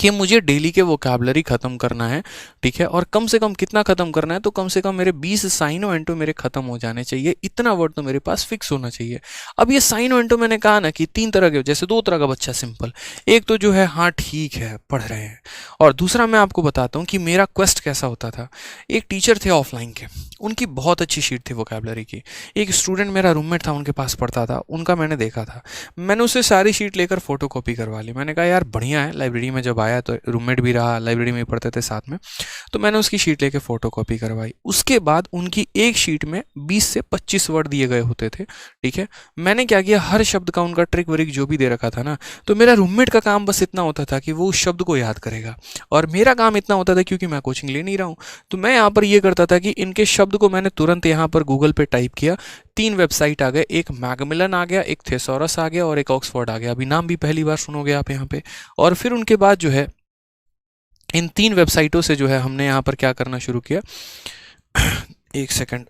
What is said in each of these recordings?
कि मुझे डेली के वोकैबुलरी ख़त्म करना है, ठीक है। और कम से कम कितना ख़त्म करना है, तो कम से कम मेरे 20 साइनो एंटो मेरे ख़त्म हो जाने चाहिए, इतना वर्ड तो मेरे पास फिक्स होना चाहिए। अब ये साइनो एंटो मैंने कहा ना कि 3 तरह के, जैसे 2 तरह का बच्चा सिंपल, एक तो जो है हाँ ठीक है पढ़ रहे हैं, और दूसरा मैं आपको बताता हूँ कि मेरा क्वेस्ट कैसा होता था। एक टीचर थे ऑफलाइन के, उनकी बहुत अच्छी शीट थी वोकैबुलरी की। एक स्टूडेंट मेरा रूममेट था, उनके पास पढ़ता था, उनका मैंने देखा था। मैंने उससे सारी शीट लेकर फोटोकॉपी करवा ली। मैंने कहा यार बढ़िया है, लाइब्रेरी में जब आया तो रूममेट भी रहा, लाइब्रेरी में ही पढ़ते थे साथ में, तो मैंने उसकी शीट लेके फोटोकॉपी करवाई। उसके बाद उनकी एक शीट में 20 से 25 वर्ड दिए गए होते थे, ठीक है। मैंने क्या किया, हर शब्द का उनका ट्रिक वरिक जो भी दे रखा था ना, तो मेरा रूममेट का काम बस इतना होता था कि वो उस शब्द को याद करेगा, और मेरा काम इतना होता था, क्योंकि मैं कोचिंग ले नहीं रहा हूँ, तो मैं यहाँ पर ये करता था कि इनके शब्द को मैंने तुरंत यहाँ पर गूगल पे टाइप किया। 3 वेबसाइट आ गए, एक मैकमिलन आ गया, एक थेसोरस आ गया, और एक ऑक्सफोर्ड आ गया। अभी नाम भी पहली बार सुनोगे आप यहाँ पे। और फिर उनके बाद जो है इन 3 वेबसाइटों से जो है हमने यहाँ पर क्या करना शुरू किया, एक सेकंड।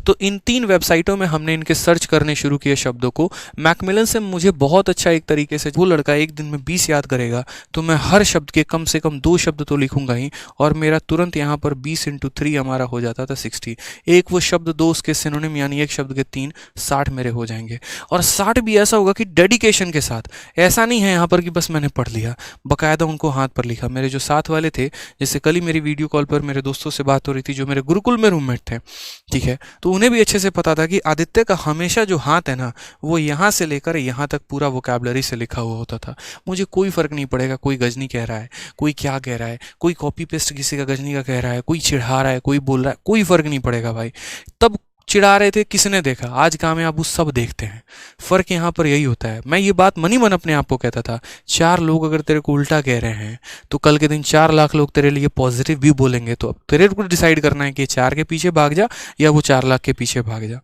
तो इन 3 वेबसाइटों में हमने इनके सर्च करने शुरू किए शब्दों को। मैकमिलन से मुझे बहुत अच्छा एक तरीके से, वो लड़का एक दिन में 20 याद करेगा, तो मैं हर शब्द के कम से कम 2 शब्द तो लिखूंगा ही, और मेरा तुरंत यहाँ पर 20 × 3 हमारा हो जाता था 60। एक वो शब्द 2 उसके सिनोनिम, यानी एक शब्द के 3, 60 मेरे हो जाएंगे। और 60 भी ऐसा होगा कि डेडिकेशन के साथ, ऐसा नहीं है यहाँ पर कि बस मैंने पढ़ लिया, बाकायदा उनको हाथ पर लिखा। मेरे जो साथ वाले थे, जैसे कल ही मेरी वीडियो कॉल पर मेरे दोस्तों से बात हो रही थी जो मेरे गुरुकुल में रूममेट थे, ठीक है, तो उन्हें भी अच्छे से पता था कि आदित्य का हमेशा जो हाथ है ना, वो यहाँ से लेकर यहाँ तक पूरा वोकैबुलरी से लिखा हुआ होता था। मुझे कोई फर्क नहीं पड़ेगा कोई गजनी कह रहा है, कोई क्या कह रहा है, कोई कॉपी पेस्ट किसी का गजनी का कह रहा है, कोई चिढ़ा रहा है, कोई बोल रहा है, कोई फर्क नहीं पड़ेगा भाई। तब चिढ़ा रहे थे, किसने देखा, आज कामयाब उस सब देखते हैं। फर्क यहाँ पर यही होता है। मैं ये बात मनी मन अपने आप को कहता था, 4 लोग अगर तेरे को उल्टा कह रहे हैं, तो कल के दिन 4 लाख लोग तेरे लिए पॉजिटिव भी बोलेंगे। तो अब तेरे को डिसाइड करना है कि 4 के पीछे भाग जा या वो 4 लाख के पीछे भाग जा,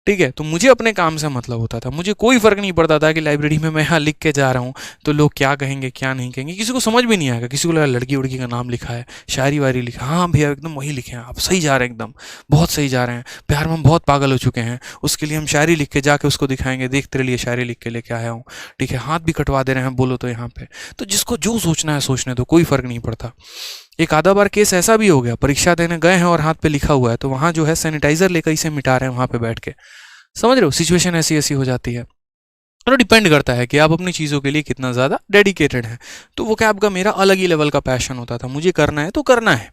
ठीक है। तो मुझे अपने काम से मतलब होता था, मुझे कोई फर्क नहीं पड़ता था कि लाइब्रेरी में मैं यहाँ लिख के जा रहा हूँ तो लोग क्या कहेंगे क्या नहीं कहेंगे, किसी को समझ भी नहीं आएगा। किसी को लगा लड़की उड़की का नाम लिखा है, शायरी वायरी लिखा, हाँ भैया एकदम वही लिखे हैं आप, सही जा रहे हैं, एकदम बहुत सही जा रहे हैं, प्यार में हम बहुत पागल हो चुके हैं, उसके लिए हम शायरी लिख के जाके उसको दिखाएंगे, देख तेरे लिए शायरी लिख के लेके आया हूँ, ठीक है, हाथ भी कटवा दे रहे हैं बोलो तो यहाँ पे। तो जिसको जो सोचना है सोचने दो, कोई फर्क नहीं पड़ता। एक आधा बार केस ऐसा भी हो गया, परीक्षा देने गए हैं और हाथ पे लिखा हुआ है, तो वहाँ जो है सैनिटाइजर लेकर इसे मिटा रहे हैं वहाँ पे बैठ के, समझ रहे हो, सिचुएशन ऐसी ऐसी हो जाती है। तो डिपेंड करता है कि आप अपनी चीज़ों के लिए कितना ज़्यादा डेडिकेटेड हैं। तो वो कैब का मेरा अलग ही लेवल का पैशन होता था, मुझे करना है तो करना है,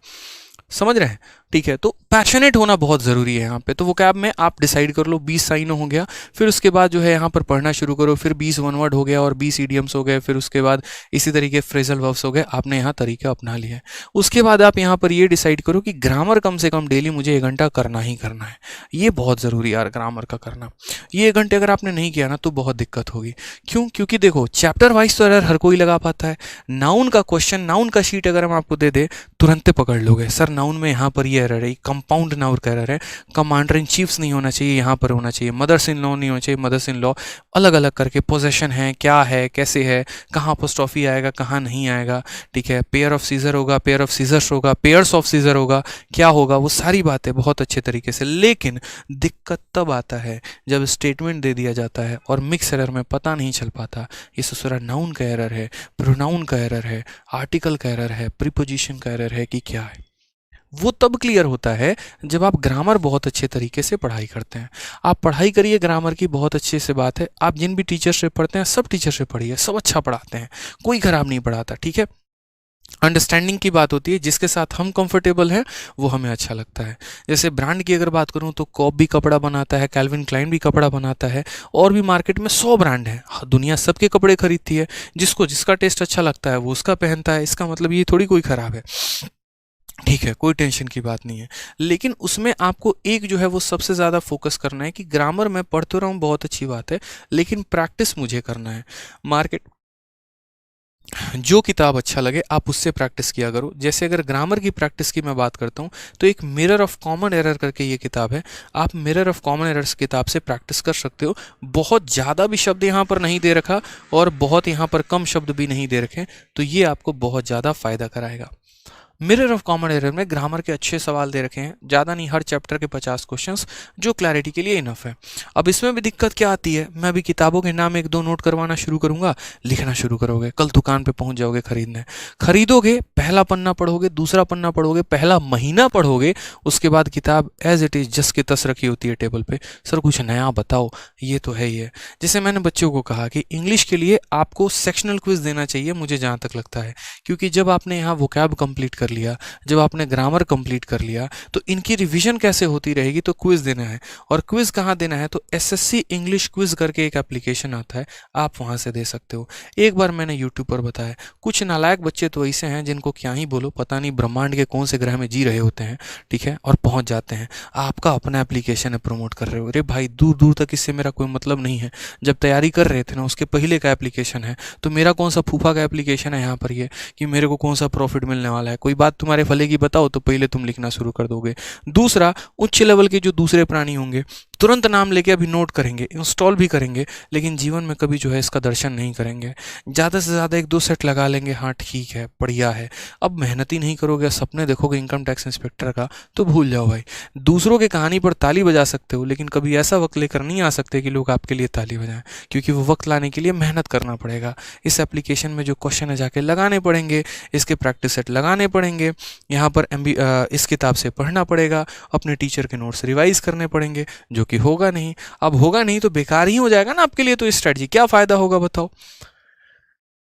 समझ रहे हैं, ठीक है। तो पैशनेट होना बहुत ज़रूरी है यहाँ पे। तो वो कैब में आप डिसाइड कर लो, 20 साइनो हो गया, फिर उसके बाद जो है यहाँ पर पढ़ना शुरू करो, फिर 20 वन वर्ड हो गया और 20 इडियम्स हो गए, फिर उसके बाद इसी तरीके फ्रेजल वर्ब्स हो गए, आपने यहाँ तरीका अपना लिया है। उसके बाद आप यहाँ पर ये डिसाइड करो कि ग्रामर कम से कम डेली मुझे 1 घंटा करना ही करना है। ये बहुत ज़रूरी है यार, ग्रामर का करना। ये 1 घंटे अगर आपने नहीं किया ना तो बहुत दिक्कत होगी। क्यों? क्योंकि देखो चैप्टर वाइज तो एरर हर कोई लगा पाता है। नाउन का क्वेश्चन, नाउन का शीट अगर हम आपको दे दे, तुरंत पकड़ लोगे, सर नाउन में यहाँ पर ये एरर है, कंपाउंड नाउन का एरर है, कमांडर इन चीफ्स नहीं होना चाहिए, यहाँ पर होना चाहिए, मदर्स इन लॉ नहीं होना चाहिए, मदर्स इन लॉ, अलग अलग करके पोजेशन है, क्या है, कैसे है, कहाँ अपोस्ट्रोफी आएगा, कहाँ नहीं आएगा, ठीक है, पेयर ऑफ सीजर होगा, पेयर ऑफ सीजर्स होगा, पेयर्स ऑफ सीजर होगा, क्या होगा, वो सारी बातें बहुत अच्छे तरीके से। लेकिन दिक्कत तब आता है जब स्टेटमेंट दे दिया जाता है और मिक्स एरर में पता नहीं चल पाता ये ससुरा नाउन का एरर है, प्रोनाउन का एरर है, आर्टिकल का एरर है, प्रीपोजिशन का एरर है कि क्या है। वो तब क्लियर होता है जब आप ग्रामर बहुत अच्छे तरीके से पढ़ाई करते हैं। आप पढ़ाई करिए ग्रामर की, बहुत अच्छे से बात है। आप जिन भी टीचर से पढ़ते हैं सब टीचर से पढ़िए, सब अच्छा पढ़ाते हैं, कोई खराब नहीं पढ़ाता, ठीक है। अंडरस्टैंडिंग की बात होती है, जिसके साथ हम कंफर्टेबल हैं वो हमें अच्छा लगता है। जैसे ब्रांड की अगर बात करूं तो कॉप भी कपड़ा बनाता है, कैल्विन क्लाइन भी कपड़ा बनाता है, और भी मार्केट में 100 ब्रांड है, दुनिया सबके कपड़े खरीदती है, जिसको जिसका टेस्ट अच्छा लगता है वो उसका पहनता है। इसका मतलब ये थोड़ी कोई खराब है, ठीक है, कोई टेंशन की बात नहीं है। लेकिन उसमें आपको एक जो है वो सबसे ज़्यादा फोकस करना है कि ग्रामर मैं पढ़ तो रहा हूँ बहुत अच्छी बात है, लेकिन प्रैक्टिस मुझे करना है। मार्केट जो किताब अच्छा लगे आप उससे प्रैक्टिस किया करो। जैसे अगर ग्रामर की प्रैक्टिस की मैं बात करता हूँ तो एक मिरर ऑफ कॉमन एरर करके ये किताब है, आप मिरर ऑफ कॉमन एरर्स किताब से प्रैक्टिस कर सकते हो। बहुत ज़्यादा भी शब्द यहाँ पर नहीं दे रखा और बहुत यहाँ पर कम शब्द भी नहीं दे रखे, तो ये आपको बहुत ज़्यादा फायदा कराएगा। मिरर ऑफ कॉमन एरर में ग्रामर के अच्छे सवाल दे रखे हैं, ज़्यादा नहीं, हर चैप्टर के 50 क्वेश्चंस, जो क्लैरिटी के लिए इनफ है। अब इसमें भी दिक्कत क्या आती है, मैं अभी किताबों के नाम एक दो नोट करवाना शुरू करूंगा, लिखना शुरू करोगे, कल दुकान पे पहुंच जाओगे खरीदने, खरीदोगे, पहला पन्ना पढ़ोगे, दूसरा पन्ना पढ़ोगे, पहला महीना पढ़ोगे, उसके बाद किताब एज इट इज जस के तस रखी होती है टेबल पे, सर कुछ नया बताओ, ये तो है ही है। जैसे मैंने बच्चों को कहा कि इंग्लिश के लिए आपको सेक्शनल क्विज देना चाहिए, मुझे जहाँ तक लगता है, क्योंकि जब आपने यहाँ वोकैब कंप्लीट कर लिया, जब आपने ग्रामर कंप्लीट कर लिया, तो इनकी रिवीजन कैसे होती रहेगी, तो क्विज देना है। और क्विज कहाँ देना है, तो एसएससी इंग्लिश क्विज करके एक एप्लीकेशन आता है, आप वहाँ से दे सकते हो। एक बार मैंने यूट्यूब पर बताया, कुछ नालायक बच्चे तो ऐसे हैं जिनको क्या ही बोलो, पता नहीं ब्रह्मांड के कौन से ग्रह में जी रहे होते हैं, ठीक है, और पहुँच जाते हैं। आपका अपना एप्लीकेशन है, प्रमोट कर रहे हो, अरे भाई दूर दूर तक इससे मेरा कोई मतलब नहीं है। जब तैयारी कर रहे थे ना, उसके पहले का एप्लीकेशन है, तो मेरा कौन सा फूफा का एप्लीकेशन है यहाँ पर ये, कि मेरे को कौन सा प्रॉफिट मिलने वाला है। कोई बात तुम्हारे भले की बताओ तो पहले तुम लिखना शुरू कर दोगे। दूसरा, उच्च लेवल के जो दूसरे प्राणी होंगे, तुरंत नाम लेके अभी नोट करेंगे, इंस्टॉल भी करेंगे, लेकिन जीवन में कभी जो है इसका दर्शन नहीं करेंगे। ज़्यादा से ज़्यादा एक दो सेट लगा लेंगे, हाँ ठीक है, बढ़िया है। अब मेहनत ही नहीं करोगे, सपने देखोगे इनकम टैक्स इंस्पेक्टर का, तो भूल जाओ भाई। दूसरों की कहानी पर ताली बजा सकते हो, लेकिन कभी ऐसा वक्त लेकर नहीं आ सकते कि लोग आपके लिए ताली बजाएं, क्योंकि वो वक्त लाने के लिए मेहनत करना पड़ेगा। इस एप्लीकेशन में जो क्वेश्चन है जाके लगाने पड़ेंगे, इसके प्रैक्टिस सेट लगाने पड़ेंगे, यहाँ पर इस किताब से पढ़ना पड़ेगा, अपने टीचर के नोट्स रिवाइज करने पड़ेंगे, जो कि होगा नहीं। अब होगा नहीं तो बेकार ही हो जाएगा ना आपके लिए, तो स्ट्रेटजी क्या फ़ायदा होगा बताओ।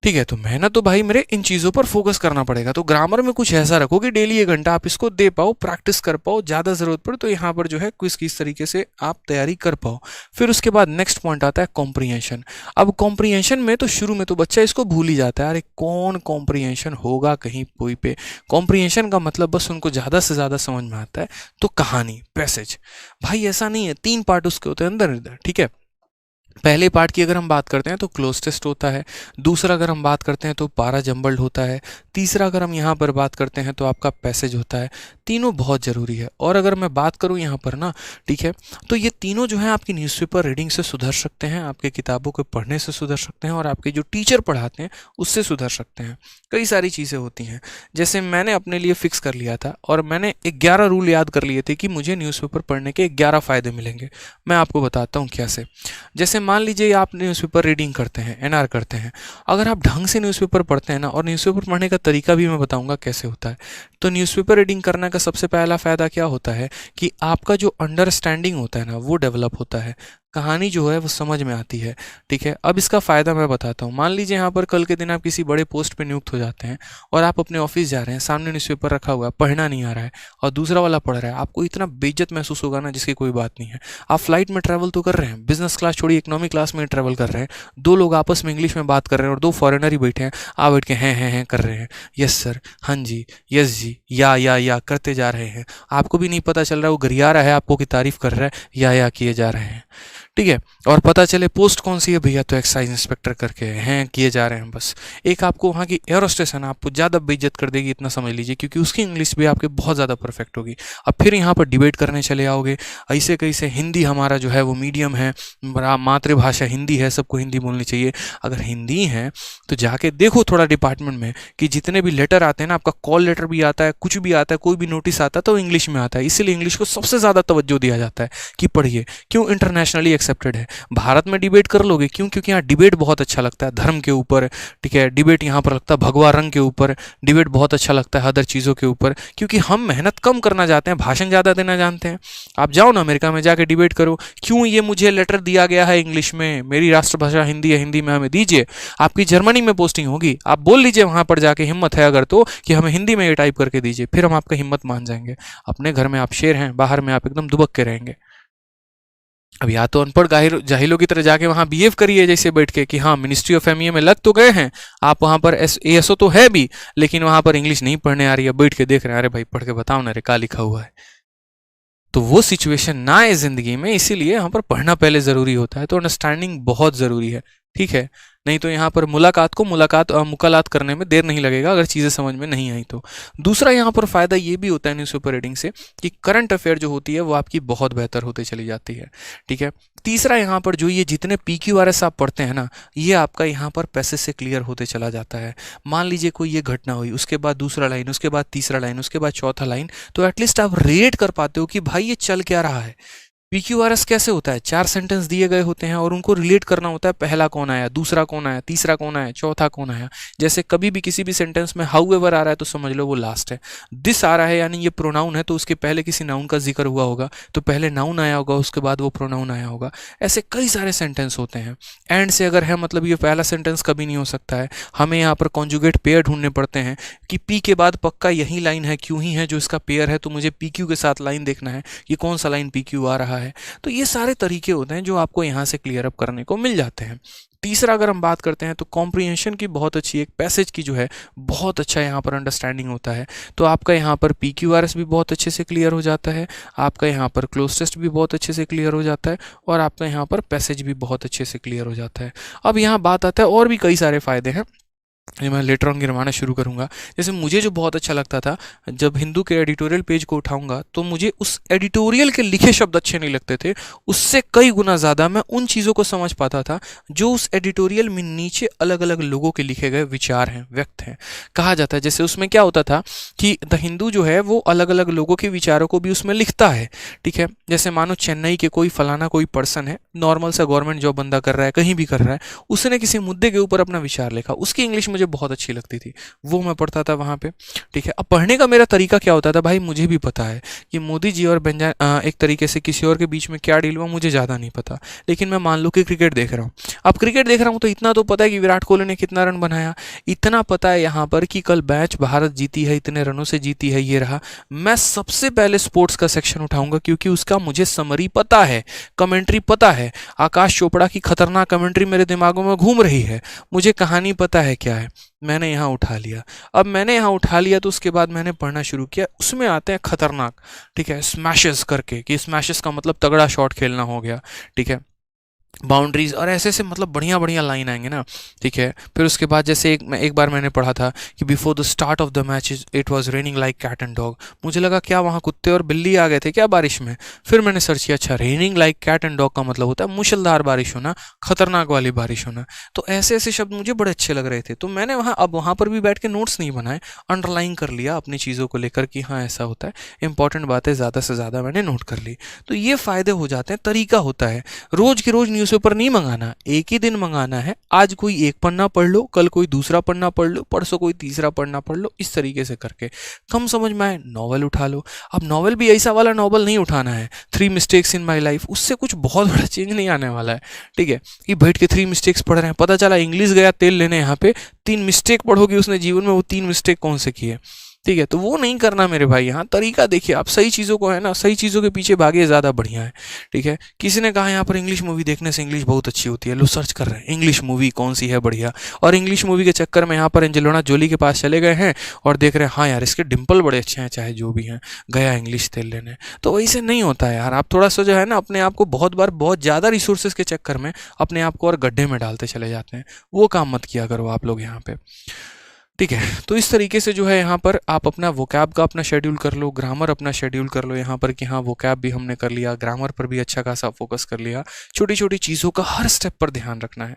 ठीक है, तो मेहनत तो भाई मेरे इन चीज़ों पर फोकस करना पड़ेगा। तो ग्रामर में कुछ ऐसा रखो कि डेली 1 घंटा आप इसको दे पाओ, प्रैक्टिस कर पाओ, ज़्यादा ज़रूरत पड़े तो यहाँ पर जो है क्विज किस तरीके से आप तैयारी कर पाओ। फिर उसके बाद नेक्स्ट पॉइंट आता है कॉम्प्रीहेंशन। अब कॉम्प्रीहेंशन में तो शुरू में तो बच्चा इसको भूल ही जाता है, अरे कौन कॉम्प्रीहेंशन होगा कहीं कोई पे। कॉम्प्रीहेंशन का मतलब बस उनको ज़्यादा से ज़्यादा समझ में आता है तो कहानी, पैसेज। भाई ऐसा नहीं है, 3 पार्ट उसके होते हैं अंदर इधर, ठीक है। पहले पार्ट की अगर हम बात करते हैं तो क्लोज टेस्ट होता है, दूसरा अगर हम बात करते हैं तो पारा जंबल्ड होता है, तीसरा अगर हम यहाँ पर बात करते हैं तो आपका पैसेज होता है। तीनों बहुत ज़रूरी है। और अगर मैं बात करूँ यहाँ पर ना, ठीक है, तो ये तीनों जो है आपकी न्यूज़पेपर रीडिंग से सुधर सकते हैं, आपके किताबों के पढ़ने से सुधर सकते हैं, और आपके जो टीचर पढ़ाते हैं उससे सुधर सकते हैं। कई सारी चीज़ें होती हैं, जैसे मैंने अपने लिए फिक्स कर लिया था और मैंने 11 रूल याद कर लिए थे कि मुझे न्यूज़पेपर पढ़ने के 11 फ़ायदे मिलेंगे। मैं आपको बताता हूँ कैसे। जैसे मान लीजिए आप न्यूज़पेपर रीडिंग करते हैं, एनआर करते हैं, अगर आप ढंग से न्यूज़पेपर पढ़ते हैं ना, और न्यूज़पेपर पढ़ने का तरीका भी मैं बताऊंगा कैसे होता है। तो न्यूज़पेपर रीडिंग करने का सबसे पहला फ़ायदा क्या होता है कि आपका जो अंडरस्टैंडिंग होता है ना, वो डेवलप होता है, कहानी जो है वो समझ में आती है, ठीक है। अब इसका फ़ायदा मैं बताता हूँ। मान लीजिए यहाँ पर कल के दिन आप किसी बड़े पोस्ट पे नियुक्त हो जाते हैं और आप अपने ऑफिस जा रहे हैं, सामने न्यूज़पेपर रखा हुआ है, पढ़ना नहीं आ रहा है और दूसरा वाला पढ़ रहा है, आपको इतना बेइज्जत महसूस होगा ना जिसकी कोई बात नहीं है। आप फ्लाइट में ट्रैवल तो कर रहे हैं, बिजनेस क्लास छोड़िए, इकोनॉमी क्लास में ट्रैवल कर रहे हैं, 2 लोग आपस में इंग्लिश में बात कर रहे हैं और 2 फॉरेनर ही बैठे हैं, आप बैठ के हैं कर रहे हैं, यस सर, हाँ जी, यस जी, या करते जा रहे हैं। आपको भी नहीं पता चल रहा है वो गरिया रहा है आपको की तारीफ कर रहा है, या किए जा रहे हैं, ठीक है। और पता चले पोस्ट कौन सी है भैया, तो एक्साइज इंस्पेक्टर करके हैं किए जा रहे हैं बस। एक आपको वहाँ की एयर होस्टेस है ना, आपको ज़्यादा बेइज्जत कर देगी, इतना समझ लीजिए, क्योंकि उसकी इंग्लिश भी आपके बहुत ज़्यादा परफेक्ट होगी। अब फिर यहाँ पर डिबेट करने चले आओगे, ऐसे कैसे, हिंदी हमारा जो है वो मीडियम है, मातृभाषा हिंदी है, सबको हिंदी बोलनी चाहिए। अगर हिंदी है तो जाके देखो थोड़ा डिपार्टमेंट में कि जितने भी लेटर आते हैं ना, आपका कॉल लेटर भी आता है, कुछ भी आता है, कोई भी नोटिस आता है तो इंग्लिश में आता है, इसीलिए इंग्लिश को सबसे ज़्यादा तवज्जो दिया जाता है कि पढ़िए। क्यों? इंटरनेशनली एक्सेप्टेड है। भारत में डिबेट कर लोगे, क्यों? क्योंकि यहाँ डिबेट बहुत अच्छा लगता है धर्म के ऊपर, ठीक है। डिबेट यहाँ पर लगता है भगवा रंग के ऊपर, डिबेट बहुत अच्छा लगता है अदर चीज़ों के ऊपर, क्योंकि हम मेहनत कम करना चाहते हैं, भाषण ज़्यादा देना जानते हैं। आप जाओ ना अमेरिका में जाके डिबेट करो, क्यों ये मुझे लेटर दिया गया है इंग्लिश में, मेरी राष्ट्रभाषा हिंदी है, हिंदी में हमें दीजिए। आपकी जर्मनी में पोस्टिंग होगी, आप बोल लीजिए वहाँ पर जाके, हिम्मत है अगर तो, कि हमें हिंदी में ये टाइप करके दीजिए, फिर हम आपका हिम्मत मान जाएंगे। अपने घर में आप शेर हैं, बाहर में आप एकदम दुबक के रहेंगे। अब या तो अनपढ़ जाहिलों की तरह जाके वहाँ बिहेव करिए जैसे बैठ के कि हाँ मिनिस्ट्री ऑफ एमईए में लग तो गए हैं आप, वहाँ पर एएसओ तो है भी, लेकिन वहाँ पर इंग्लिश नहीं पढ़ने आ रही है, बैठ के देख रहे हैं, अरे भाई पढ़ के बताओ ना रे क्या लिखा हुआ है। तो वो सिचुएशन ना आए जिंदगी में, इसीलिए यहाँ पर पढ़ना पहले ज़रूरी होता है। तो अंडरस्टैंडिंग बहुत ज़रूरी है, ठीक है। नहीं तो यहाँ पर मुलाकात करने में देर नहीं लगेगा अगर चीज़ें समझ में नहीं आई तो। दूसरा यहाँ पर फ़ायदा ये भी होता है न्यूज़पेपर रीडिंग से कि करंट अफेयर जो होती है वो आपकी बहुत बेहतर होते चली जाती है। ठीक है। तीसरा यहाँ पर जो ये जितने PQRS आप पढ़ते हैं ना, ये आपका यहाँ पर पैसेज से क्लियर होते चला जाता है। मान लीजिए कोई ये घटना हुई, उसके बाद दूसरा लाइन, उसके बाद तीसरा लाइन, उसके बाद चौथा लाइन, तो एटलीस्ट आप रेट कर पाते हो कि भाई ये चल क्या रहा है। PQRS कैसे होता है, 4 सेंटेंस दिए गए होते हैं और उनको रिलेट करना होता है, पहला कौन आया, दूसरा कौन आया, तीसरा कौन आया, चौथा कौन आया। जैसे कभी भी किसी भी सेंटेंस में हाउएवर आ रहा है तो समझ लो वो लास्ट है। दिस आ रहा है यानी ये प्रोनाउन है तो उसके पहले किसी नाउन का जिक्र हुआ होगा, तो पहले नाउन आया होगा उसके बाद वो प्रोनाउन आया होगा। ऐसे कई सारे सेंटेंस होते हैं। एंड से अगर है मतलब ये पहला सेंटेंस कभी नहीं हो सकता है, हमें यहाँ पर कॉन्जुगेट पेयर ढूंढने पड़ते हैं कि पी के बाद पक्का यही लाइन है, क्यों ही है जो इसका पेयर है, तो मुझे PQ के साथ लाइन देखना है कि कौन सा लाइन PQ आ रहा है। तो ये सारे तरीके होते हैं जो आपको यहाँ से क्लियर अप करने को मिल जाते हैं। तीसरा अगर हम बात करते हैं तो कॉम्प्रिहेंशन की बहुत अच्छी, एक पैसेज की जो है बहुत अच्छा यहाँ पर अंडरस्टैंडिंग होता है। तो आपका यहाँ पर PQRS भी बहुत अच्छे से क्लियर हो जाता है, आपका यहाँ पर क्लोज टेस्ट भी बहुत अच्छे से क्लियर हो जाता है और आपका यहाँ पर पैसेज भी बहुत अच्छे से क्लियर हो जाता है। अब यहाँ बात आता है और भी कई सारे फ़ायदे हैं, ये मैं लेटर ऑन गिनवाना शुरू करूंगा। जैसे मुझे जो बहुत अच्छा लगता था, जब हिंदू के एडिटोरियल पेज को उठाऊंगा तो मुझे उस एडिटोरियल के लिखे शब्द अच्छे नहीं लगते थे, उससे कई गुना ज़्यादा मैं उन चीज़ों को समझ पाता था जो उस एडिटोरियल में नीचे अलग अलग लोगों के लिखे गए विचार हैं, व्यक्त हैं। कहा जाता है जैसे उसमें क्या होता था कि द हिंदू जो है वो अलग अलग लोगों के विचारों को भी उसमें लिखता है। ठीक है। जैसे मानो चेन्नई के कोई फलाना कोई पर्सन है, नॉर्मल सा गवर्नमेंट जॉब बंदा कर रहा है, कहीं भी कर रहा है, उसने किसी मुद्दे के ऊपर अपना विचार लिखा, उसकी इंग्लिश मुझे बहुत अच्छी लगती थी, वो मैं पढ़ता था वहाँ पे। ठीक है। अब पढ़ने का मेरा तरीका क्या होता था, भाई मुझे भी पता है कि मोदी जी और एक तरीके से किसी और के बीच में क्या डील हुआ मुझे ज़्यादा नहीं पता, लेकिन मैं मान लो कि क्रिकेट देख रहा हूँ। अब क्रिकेट देख रहा हूँ तो इतना तो पता है कि विराट कोहली ने कितना रन बनाया, इतना पता है यहाँ पर कि कल मैच भारत जीती है, इतने रनों से जीती है, ये रहा। मैं सबसे पहले स्पोर्ट्स का सेक्शन उठाऊंगा क्योंकि उसका मुझे समरी पता है, कमेंट्री पता है। आकाश चोपड़ा की खतरनाक कमेंट्री मेरे दिमागों में घूम रही है, मुझे कहानी पता है क्या है, मैंने यहाँ उठा लिया। अब मैंने यहाँ उठा लिया तो उसके बाद मैंने पढ़ना शुरू किया। उसमें आते हैं खतरनाक, ठीक है, स्मैशेस करके, कि स्मैशेस का मतलब तगड़ा शॉट खेलना हो गया। ठीक है। बाउंड्रीज और ऐसे ऐसे मतलब बढ़िया बढ़िया लाइन आएंगे ना। ठीक है। फिर उसके बाद जैसे एक बार मैंने पढ़ा था कि before the start of the match it was raining like cat and dog. मुझे लगा क्या वहाँ कुत्ते और बिल्ली आ गए थे क्या बारिश में। फिर मैंने सर्च किया, अच्छा raining like cat and dog का मतलब होता है मूसलाधार बारिश होना, खतरनाक वाली बारिश होना। तो ऐसे ऐसे शब्द मुझे बड़े अच्छे लग रहे थे, तो मैंने वहाँ पर भी बैठ के नोट्स नहीं बनाए, अंडरलाइन कर लिया अपनी चीज़ों को लेकर कि हाँ ऐसा होता है, इंपॉर्टेंट बातें ज़्यादा से ज़्यादा मैंने नोट कर ली। तो ये फ़ायदे हो जाते हैं, तरीका होता है। रोज के रोज न्यूज़पेपर नहीं मंगाना, एक ही दिन मंगाना है। आज कोई एक पन्ना पढ़ लो, कल कोई दूसरा पन्ना पढ़ लो, परसों कोई तीसरा पन्ना पढ़ लो, इस तरीके से करके कम समझ में आए नॉवल उठा लो। अब नॉवल भी ऐसा वाला नॉवल नहीं उठाना है 3 मिस्टेक्स इन माय लाइफ, उससे कुछ बहुत बड़ा चेंज नहीं आने वाला है। ठीक है। कि बैठ के 3 मिस्टेक्स पढ़ रहे हैं, पता चला इंग्लिश गया तेल लेने, यहाँ पे 3 मिस्टेक पढ़ोगे उसने जीवन में, वो 3 मिस्टेक कौन से किए। ठीक है। तो वो नहीं करना मेरे भाई, यहाँ तरीका देखिए आप, सही चीज़ों को है ना, सही चीज़ों के पीछे भागे ज़्यादा बढ़िया है। ठीक है। किसी ने कहा यहाँ पर इंग्लिश मूवी देखने से इंग्लिश बहुत अच्छी होती है, लो सर्च कर रहे हैं इंग्लिश मूवी कौन सी है बढ़िया, और इंग्लिश मूवी के चक्कर में यहाँ पर एंजेलिना जोली के पास चले गए हैं और देख रहे हैं हाँ यार इसके डिम्पल बड़े अच्छे हैं, चाहे जो भी हैं, गया इंग्लिश तेल लेने। तो वैसे नहीं होता है यार, आप थोड़ा सा जो है ना अपने आप को बहुत बार बहुत ज़्यादा रिसोर्सेज के चक्कर में अपने आप को और गड्ढे में डालते चले जाते हैं, वो काम मत किया करो आप लोग यहाँ पे। ठीक है। तो इस तरीके से जो है यहाँ पर आप अपना वोकैब का अपना शेड्यूल कर लो, ग्रामर अपना शेड्यूल कर लो यहाँ पर कि हाँ वोकैब भी हमने कर लिया, ग्रामर पर भी अच्छा खासा फोकस कर लिया। छोटी छोटी चीज़ों का हर स्टेप पर ध्यान रखना है।